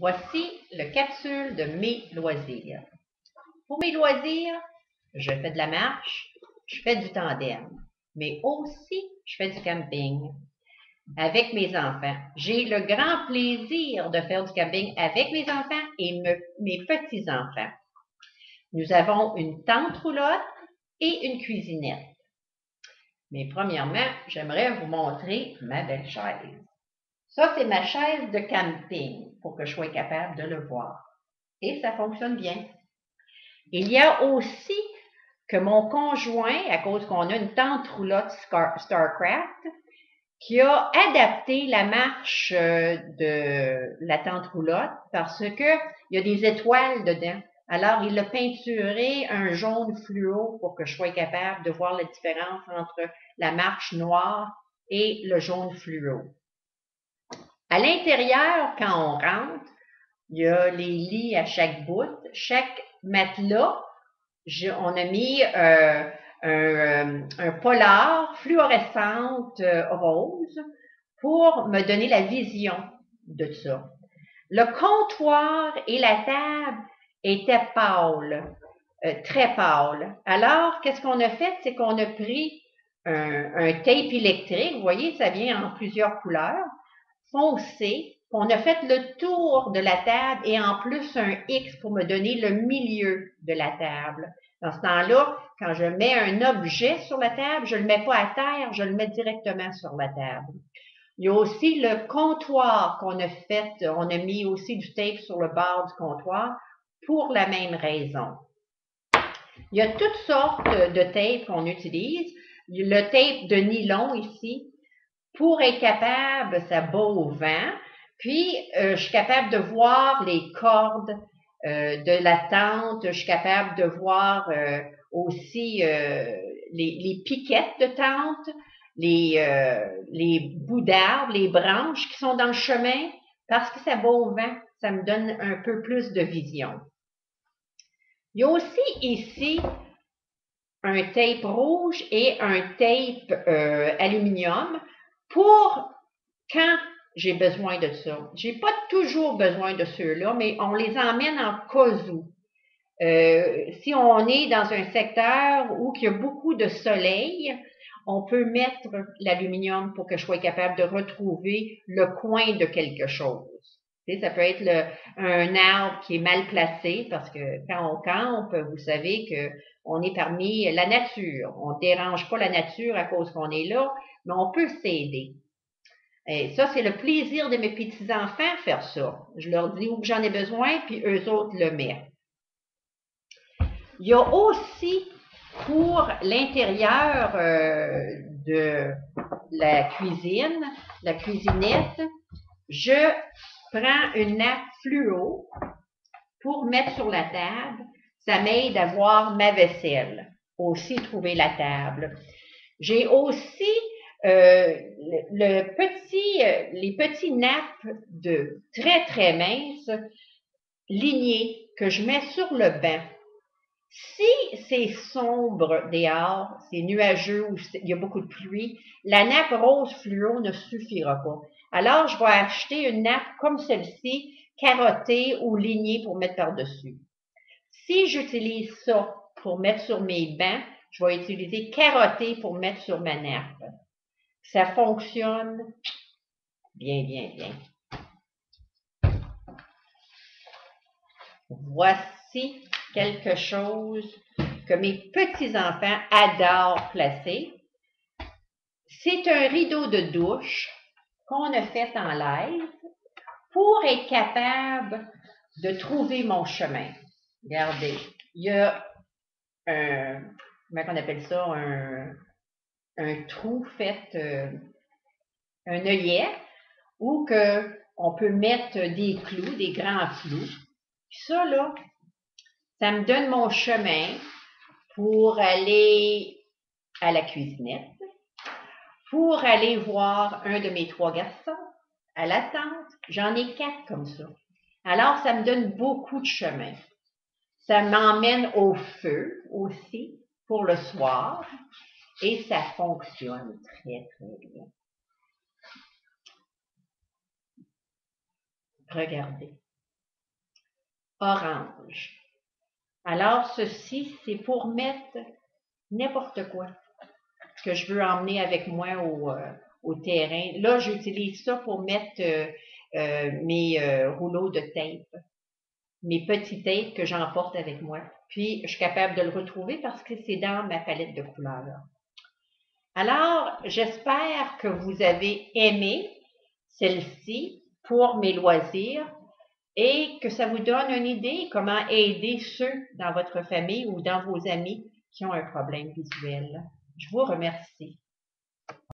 Voici le capsule de mes loisirs. Pour mes loisirs, je fais de la marche, je fais du tandem, mais aussi je fais du camping avec mes enfants. J'ai le grand plaisir de faire du camping avec mes enfants et mes petits-enfants. Nous avons une tente roulotte et une cuisinette. Mais premièrement, j'aimerais vous montrer ma belle chaise. Ça, c'est ma chaise de camping pour que je sois capable de le voir. Et ça fonctionne bien. Il y a aussi que mon conjoint, à cause qu'on a une tente roulotte Starcraft, qui a adapté la marche de la tente roulotte parce que il y a des étoiles dedans. Alors, il a peinturé un jaune fluo pour que je sois capable de voir la différence entre la marche noire et le jaune fluo. À l'intérieur, quand on rentre, il y a les lits à chaque bout. Chaque matelas, on a mis un polar fluorescente rose pour me donner la vision de ça. Le comptoir et la table étaient pâles, très pâles. Alors, qu'est-ce qu'on a fait? C'est qu'on a pris un tape électrique. Vous voyez, ça vient en plusieurs couleurs, foncé. On a fait le tour de la table et en plus un X pour me donner le milieu de la table. Dans ce temps-là, quand je mets un objet sur la table, je ne le mets pas à terre, je le mets directement sur la table. Il y a aussi le comptoir qu'on a fait, on a mis aussi du tape sur le bord du comptoir pour la même raison. Il y a toutes sortes de tape qu'on utilise. Le tape de nylon ici, pour être capable, ça bat au vent. Puis, je suis capable de voir les cordes de la tente. Je suis capable de voir aussi les piquettes de tente, les bouts d'arbres, les branches qui sont dans le chemin, parce que ça bat au vent. Ça me donne un peu plus de vision. Il y a aussi ici un tape rouge et un tape aluminium pour quand j'ai besoin de ça. J'ai pas toujours besoin de ceux-là, mais on les emmène en cas où. Si on est dans un secteur où il y a beaucoup de soleil, on peut mettre l'aluminium pour que je sois capable de retrouver le coin de quelque chose. Tu sais, ça peut être un arbre qui est mal placé parce que quand on campe, vous savez que on est parmi la nature. On ne dérange pas la nature à cause qu'on est là, mais on peut s'aider. Et ça, c'est le plaisir de mes petits-enfants faire ça. Je leur dis où j'en ai besoin, puis eux autres le mettent. Il y a aussi pour l'intérieur de la cuisine, la cuisinette, je prends une nappe fluo pour mettre sur la table. Ça m'aide à voir ma vaisselle. Aussi trouver la table. J'ai aussi les petits nappes de très, très minces lignées que je mets sur le banc. Si c'est sombre dehors, c'est nuageux ou il y a beaucoup de pluie, la nappe rose fluo ne suffira pas. Alors, je vais acheter une nappe comme celle-ci, carottée ou lignée pour mettre par-dessus. Si j'utilise ça pour mettre sur mes bancs, je vais utiliser carottée pour mettre sur ma nappe. Ça fonctionne bien, bien, bien. Voici quelque chose que mes petits-enfants adorent placer. C'est un rideau de douche qu'on a fait en live pour être capable de trouver mon chemin. Regardez, il y a comment on appelle ça, un trou fait, un œillet, où on peut mettre des clous, des grands clous. Puis ça, là, ça me donne mon chemin pour aller à la cuisinette, pour aller voir un de mes 3 garçons à la tente. J'en ai 4 comme ça. Alors, ça me donne beaucoup de chemin. Ça m'emmène au feu aussi pour le soir et ça fonctionne très, très bien. Regardez. orange. Alors, ceci, c'est pour mettre n'importe quoi que je veux emmener avec moi au terrain. Là, j'utilise ça pour mettre mes rouleaux de tape, mes petits tapes que j'emporte avec moi. Puis, je suis capable de le retrouver parce que c'est dans ma palette de couleurs. Alors, j'espère que vous avez aimé celle-ci pour mes loisirs et que ça vous donne une idée comment aider ceux dans votre famille ou dans vos amis qui ont un problème visuel. Je vous remercie.